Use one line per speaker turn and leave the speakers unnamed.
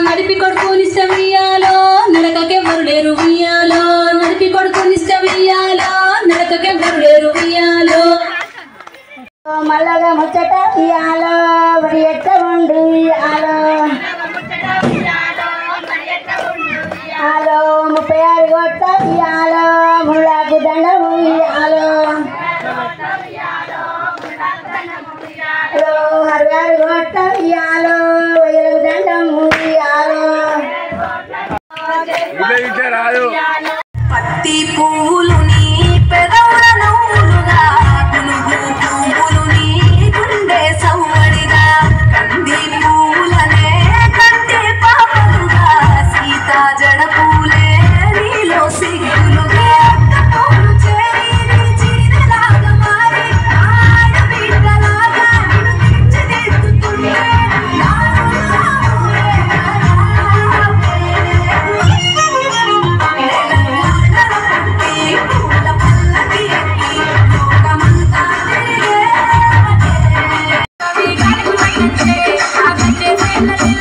నడిపి కొడుకునిస్తమియాలో నడకకెవ్వరు లేరు ఉయ్యాలో నడిపి కొడుకునిస్తమియాలో నడకకెవ్వరు లేరు ఉయ్యాలో
మల్లగా ముచ్చట ఇయాలో మరి ఎట్ట ఉండు ఇయాలో 36 గొట్ట ఇయాలో ముళ్ళకు దండము ఇయాలో 66 గొట్ట ఇయాలో వయ్యలకు దండము ఇయాలో
పత్తి పువ్వులు నీ పెదవుల నవ్వులుగా పునుగు పువ్వులు నీ గుండె సవ్వడిగా కంది పువ్వులనే కంటి పాపలుగా సీతా జడ పూలే నీలో సిగ్గులుగా పూలు చేరి నీ చీరలాగా మారి ఆడబిడ్డలాగా నిన్ను తీర్చిదిద్దుతుండే I